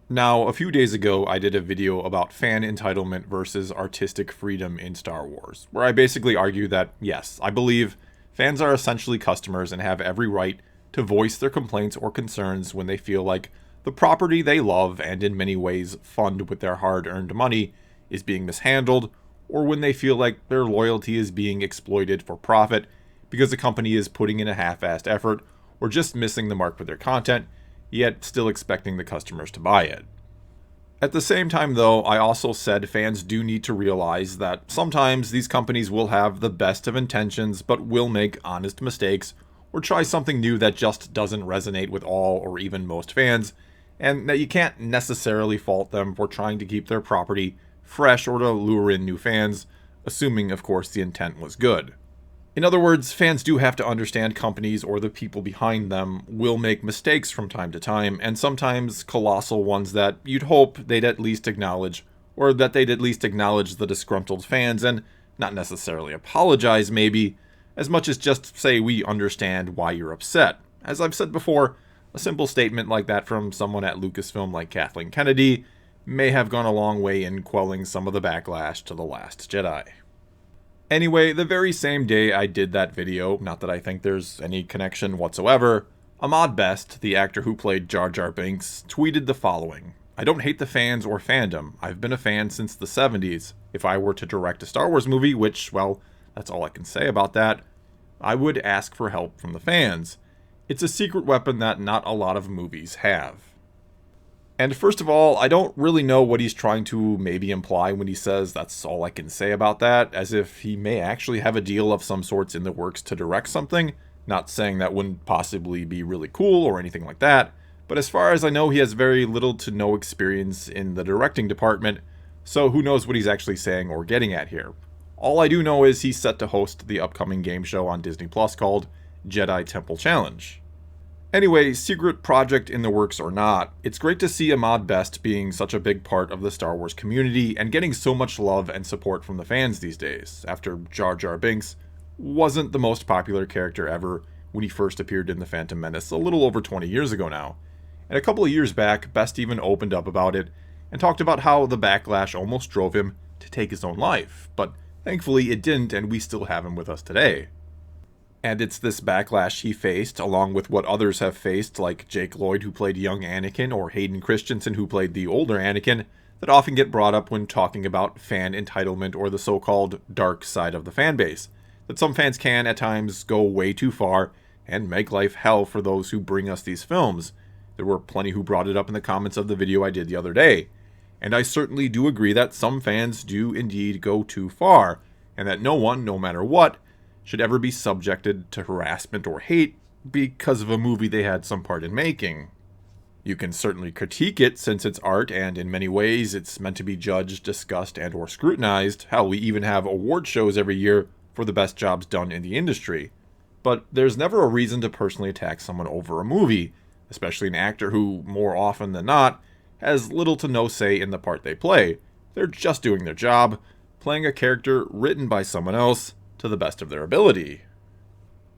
Now, a few days ago, I did a video about fan entitlement versus artistic freedom in Star Wars, where I basically argue that, yes, I believe fans are essentially customers and have every right to voice their complaints or concerns when they feel like the property they love and in many ways fund with their hard earned money is being mishandled, or when they feel like their loyalty is being exploited for profit because the company is putting in a half assed effort or just missing the mark with their content, yet still expecting the customers to buy it. At the same time, though, I also said fans do need to realize that sometimes these companies will have the best of intentions but will make honest mistakes or try something new that just doesn't resonate with all or even most fans, and that you can't necessarily fault them for trying to keep their property fresh or to lure in new fans, assuming, of course, the intent was good. In other words, fans do have to understand companies or the people behind them will make mistakes from time to time, and sometimes colossal ones that you'd hope they'd at least acknowledge, or that they'd at least acknowledge the disgruntled fans and not necessarily apologize, maybe, as much as just say we understand why you're upset. As I've said before, a simple statement like that from someone at Lucasfilm like Kathleen Kennedy may have gone a long way in quelling some of the backlash to The Last Jedi. Anyway, the very same day I did that video, not that I think there's any connection whatsoever, Ahmad, the actor who played Jar Jar Binks, tweeted the following: "I don't hate the fans or fandom. I've been a fan since the 70s. If I were to direct a Star Wars movie, which, well, that's all I can say about that, I would ask for help from the fans. It's a secret weapon that not a lot of movies have." And first of all, I don't really know what he's trying to maybe imply when he says that's all I can say about that, as if he may actually have a deal of some sorts in the works to direct something. Not saying that wouldn't possibly be really cool or anything like that, but as far as I know, he has very little to no experience in the directing department, so who knows what he's actually saying or getting at here. All I do know is he's set to host the upcoming game show on Disney Plus called Jedi Temple Challenge. Anyway, secret project in the works or not, it's great to see Ahmad being such a big part of the Star Wars community and getting so much love and support from the fans these days, after Jar Jar Binks wasn't the most popular character ever when he first appeared in The Phantom Menace a little over 20 years ago now. And a couple of years back, Best even opened up about it and talked about how the backlash almost drove him to take his own life, but thankfully it didn't, and we still have him with us today. And it's this backlash he faced, along with what others have faced, like Jake Lloyd, who played young Anakin, or Hayden Christensen, who played the older Anakin, that often get brought up when talking about fan entitlement or the so-called dark side of the fanbase. That some fans can, at times, go way too far and make life hell for those who bring us these films. There were plenty who brought it up in the comments of the video I did the other day. And I certainly do agree that some fans do indeed go too far, and that no one, no matter what, should ever be subjected to harassment or hate because of a movie they had some part in making. You can certainly critique it since it's art, and in many ways it's meant to be judged, discussed, and or scrutinized. Hell, we even have award shows every year for the best jobs done in the industry. But there's never a reason to personally attack someone over a movie, especially an actor who, more often than not, has little to no say in the part they play. They're just doing their job, playing a character written by someone else, to the best of their ability.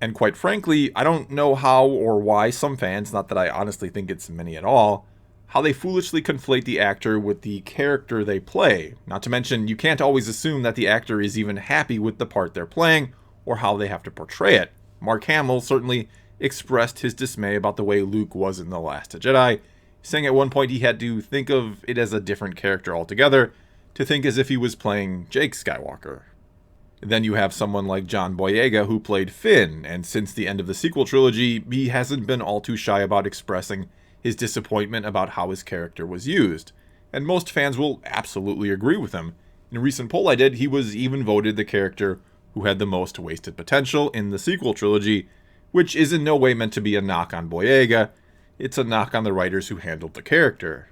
And quite frankly, I don't know how or why some fans, not that I honestly think it's many at all, how they foolishly conflate the actor with the character they play. Not to mention, you can't always assume that the actor is even happy with the part they're playing or how they have to portray it. Mark Hamill certainly expressed his dismay about the way Luke was in The Last Jedi, saying at one point he had to think of it as a different character altogether, to think as if he was playing Jake Skywalker. Then you have someone like John Boyega who played Finn, and since the end of the sequel trilogy, he hasn't been all too shy about expressing his disappointment about how his character was used. And most fans will absolutely agree with him. In a recent poll I did, he was even voted the character who had the most wasted potential in the sequel trilogy, which is in no way meant to be a knock on Boyega, it's a knock on the writers who handled the character.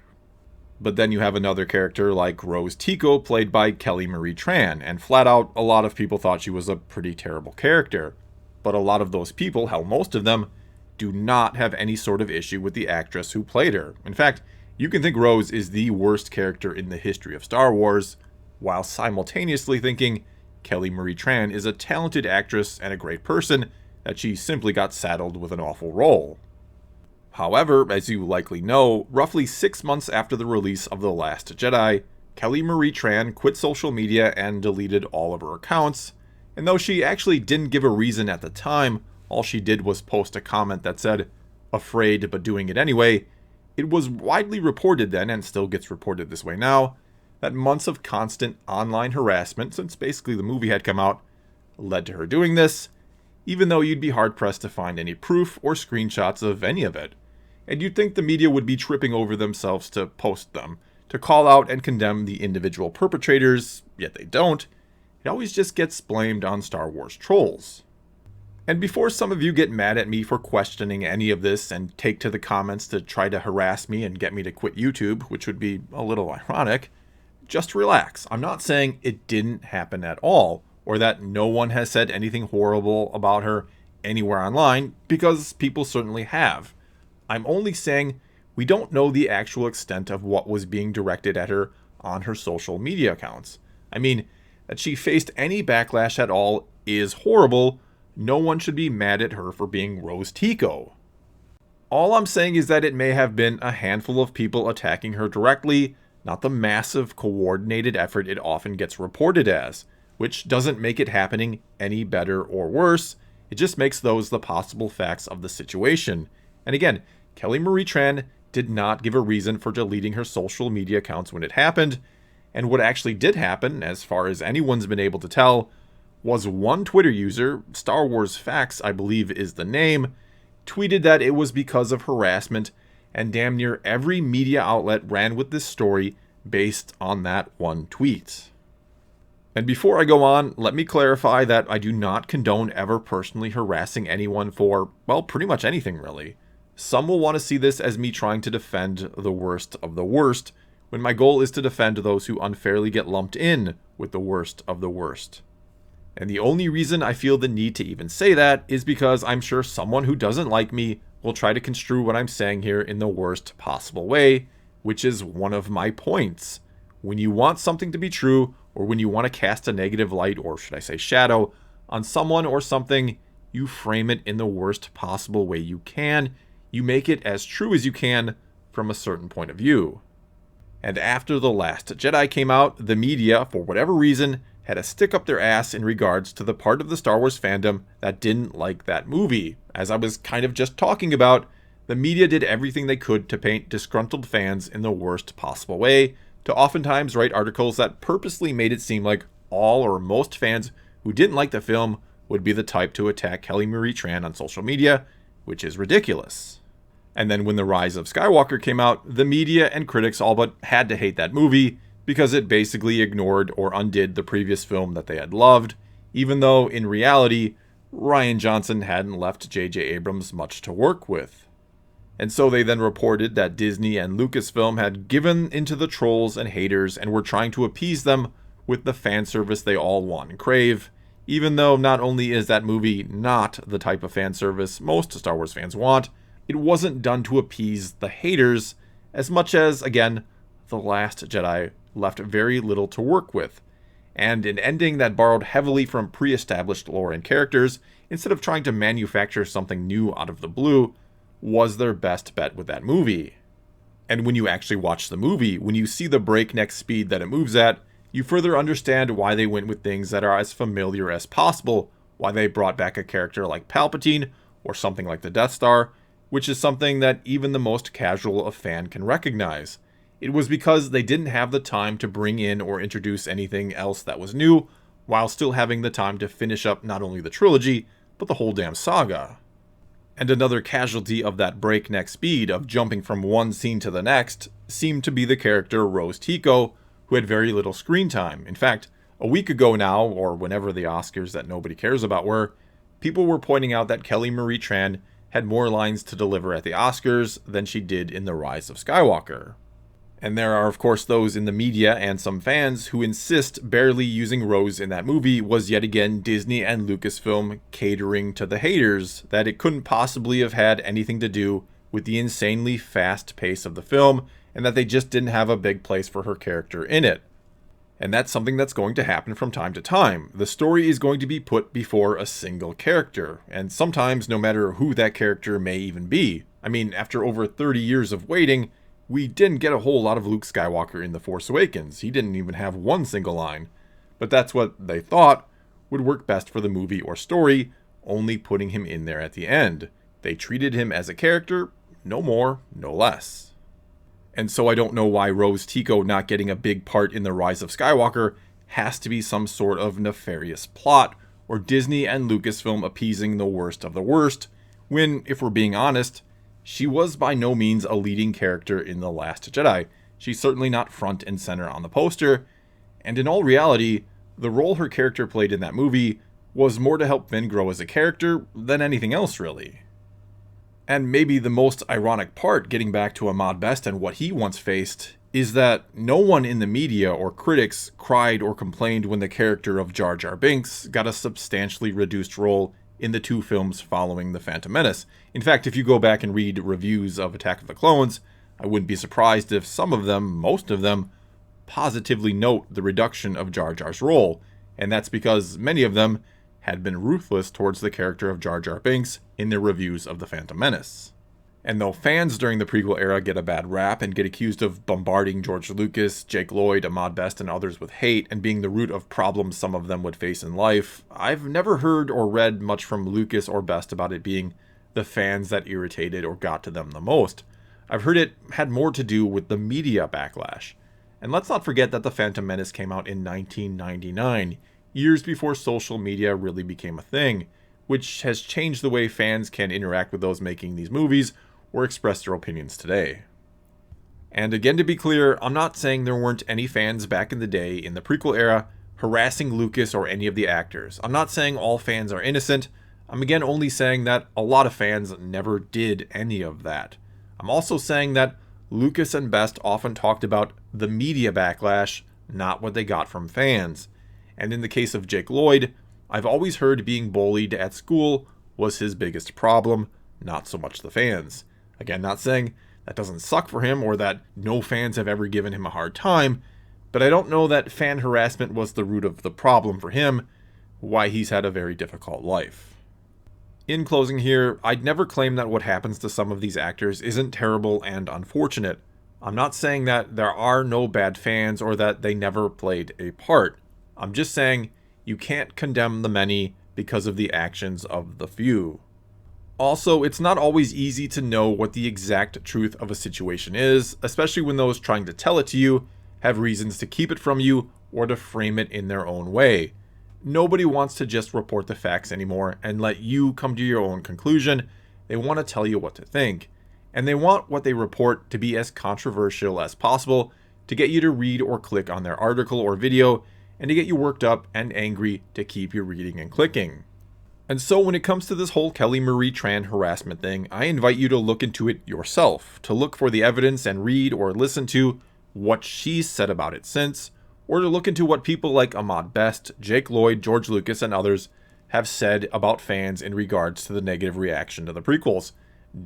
But then you have another character like Rose Tico, played by Marie Tran, and flat out, a lot of people thought she was a pretty terrible character. But a lot of those people, hell, most of them, do not have any sort of issue with the actress who played her. In fact, you can think Rose is the worst character in the history of Star Wars, while simultaneously thinking Marie Tran is a talented actress and a great person, that she simply got saddled with an awful role. However, as you likely know, roughly 6 months after the release of The Last Jedi, Kelly Marie Tran quit social media and deleted all of her accounts, and though she actually didn't give a reason at the time, all she did was post a comment that said, "afraid but doing it anyway," it was widely reported then, and still gets reported this way now, that months of constant online harassment, since basically the movie had come out, led to her doing this, even though you'd be hard-pressed to find any proof or screenshots of any of it. And you'd think the media would be tripping over themselves to post them, to call out and condemn the individual perpetrators, yet they don't. It always just gets blamed on Star Wars trolls. And before some of you get mad at me for questioning any of this and take to the comments to try to harass me and get me to quit YouTube, which would be a little ironic, just relax. I'm not saying it didn't happen at all, or that no one has said anything horrible about her anywhere online, because people certainly have. I'm only saying we don't know the actual extent of what was being directed at her on her social media accounts. I mean, that she faced any backlash at all is horrible. No one should be mad at her for being Rose Tico. All I'm saying is that it may have been a handful of people attacking her directly, not the massive coordinated effort it often gets reported as, which doesn't make it happening any better or worse. It just makes those the possible facts of the situation. And again, Kelly Marie Tran did not give a reason for deleting her social media accounts when it happened, and what actually did happen, as far as anyone's been able to tell, was one Twitter user, Star Wars Facts I believe is the name, tweeted that it was because of harassment, and damn near every media outlet ran with this story based on that one tweet. And before I go on, let me clarify that I do not condone ever personally harassing anyone for, well, pretty much anything really. Some will want to see this as me trying to defend the worst of the worst, when my goal is to defend those who unfairly get lumped in with the worst of the worst. And the only reason I feel the need to even say that is because I'm sure someone who doesn't like me will try to construe what I'm saying here in the worst possible way, which is one of my points. When you want something to be true, or when you want to cast a negative light, or should I say shadow, on someone or something, you frame it in the worst possible way you can. You make it as true as you can from a certain point of view. And after The Last Jedi came out, the media, for whatever reason, had a stick up their ass in regards to the part of the Star Wars fandom that didn't like that movie. As I was kind of just talking about, the media did everything they could to paint disgruntled fans in the worst possible way, to oftentimes write articles that purposely made it seem like all or most fans who didn't like the film would be the type to attack Kelly Marie Tran on social media, which is ridiculous. And then when The Rise of Skywalker came out, the media and critics all but had to hate that movie because it basically ignored or undid the previous film that they had loved, even though in reality, Rian Johnson hadn't left J.J. Abrams much to work with. And so they then reported that Disney and Lucasfilm had given into the trolls and haters and were trying to appease them with the fan service they all want and crave, even though not only is that movie not the type of fan service most Star Wars fans want, it wasn't done to appease the haters as much as, again, The Last Jedi left very little to work with, and an ending that borrowed heavily from pre-established lore and characters instead of trying to manufacture something new out of the blue was their best bet with that movie. And when you actually watch the movie, when you see the breakneck speed that it moves at, you further understand why they went with things that are as familiar as possible, why they brought back a character like Palpatine or something like the Death Star, which is something that even the most casual of fan can recognize. It was because they didn't have the time to bring in or introduce anything else that was new, while still having the time to finish up not only the trilogy, but the whole damn saga. And another casualty of that breakneck speed of jumping from one scene to the next seemed to be the character Rose Tico, who had very little screen time. In fact, a week ago now, or whenever the Oscars that nobody cares about were, people were pointing out that Kelly Marie Tran had more lines to deliver at the Oscars than she did in The Rise of Skywalker. And there are of course those in the media and some fans who insist barely using Rose in that movie was yet again Disney and Lucasfilm catering to the haters, that it couldn't possibly have had anything to do with the insanely fast pace of the film, and that they just didn't have a big place for her character in it. And that's something that's going to happen from time to time. The story is going to be put before a single character, and sometimes no matter who that character may even be. I mean, after over 30 years of waiting, we didn't get a whole lot of Luke Skywalker in The Force Awakens. He didn't even have one single line. But that's what they thought would work best for the movie or story, only putting him in there at the end. They treated him as a character, no more, no less. And so I don't know why Rose Tico not getting a big part in The Rise of Skywalker has to be some sort of nefarious plot, or Disney and Lucasfilm appeasing the worst of the worst, when, if we're being honest, she was by no means a leading character in The Last Jedi. She's certainly not front and center on the poster, and in all reality, the role her character played in that movie was more to help Finn grow as a character than anything else, really. And maybe the most ironic part, getting back to Ahmad Best and what he once faced, is that no one in the media or critics cried or complained when the character of Jar Jar Binks got a substantially reduced role in the 2 films following The Phantom Menace. In fact, if you go back and read reviews of Attack of the Clones, I wouldn't be surprised if some of them, most of them, positively note the reduction of Jar Jar's role, and that's because many of them had been ruthless towards the character of Jar Jar Binks in their reviews of The Phantom Menace. And though fans during the prequel era get a bad rap and get accused of bombarding George Lucas, Jake Lloyd, Ahmad Best, and others with hate and being the root of problems some of them would face in life, I've never heard or read much from Lucas or Best about it being the fans that irritated or got to them the most. I've heard it had more to do with the media backlash. And let's not forget that The Phantom Menace came out in 1999, years before social media really became a thing, which has changed the way fans can interact with those making these movies or express their opinions today. And again, to be clear, I'm not saying there weren't any fans back in the day in the prequel era harassing Lucas or any of the actors. I'm not saying all fans are innocent. I'm again only saying that a lot of fans never did any of that. I'm also saying that Lucas and Best often talked about the media backlash, not what they got from fans. And in the case of Jake Lloyd, I've always heard being bullied at school was his biggest problem, not so much the fans. Again, not saying that doesn't suck for him or that no fans have ever given him a hard time, but I don't know that fan harassment was the root of the problem for him, why he's had a very difficult life. In closing here, I'd never claim that what happens to some of these actors isn't terrible and unfortunate. I'm not saying that there are no bad fans or that they never played a part. I'm just saying you can't condemn the many because of the actions of the few. Also, it's not always easy to know what the exact truth of a situation is, especially when those trying to tell it to you have reasons to keep it from you or to frame it in their own way. Nobody wants to just report the facts anymore and let you come to your own conclusion. They want to tell you what to think. And they want what they report to be as controversial as possible to get you to read or click on their article or video and to get you worked up and angry to keep you reading and clicking. And so when it comes to this whole Kelly Marie Tran harassment thing, I invite you to look into it yourself, to look for the evidence and read or listen to what she's said about it since, or to look into what people like Ahmad Best, Jake Lloyd, George Lucas, and others have said about fans in regards to the negative reaction to the prequels.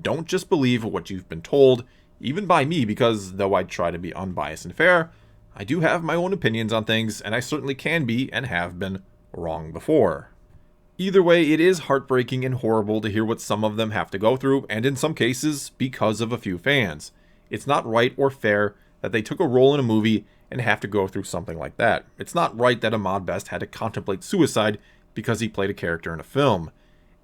Don't just believe what you've been told, even by me, because though I try to be unbiased and fair, I do have my own opinions on things, and I certainly can be and have been wrong before. Either way, it is heartbreaking and horrible to hear what some of them have to go through, and in some cases, because of a few fans. It's not right or fair that they took a role in a movie and have to go through something like that. It's not right that Ahmad Best had to contemplate suicide because he played a character in a film.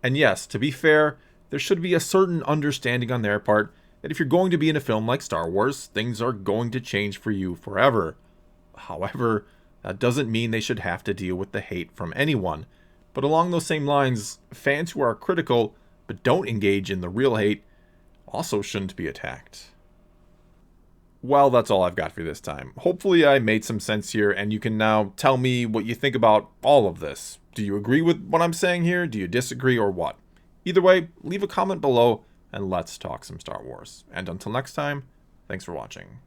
And yes, to be fair, there should be a certain understanding on their part that if you're going to be in a film like Star Wars, things are going to change for you forever. However, that doesn't mean they should have to deal with the hate from anyone. But along those same lines, fans who are critical but don't engage in the real hate also shouldn't be attacked. Well, that's all I've got for this time. Hopefully I made some sense here, and you can now tell me what you think about all of this. Do you agree with what I'm saying here? Do you disagree, or what? Either way, leave a comment below, and let's talk some Star Wars. And until next time, thanks for watching.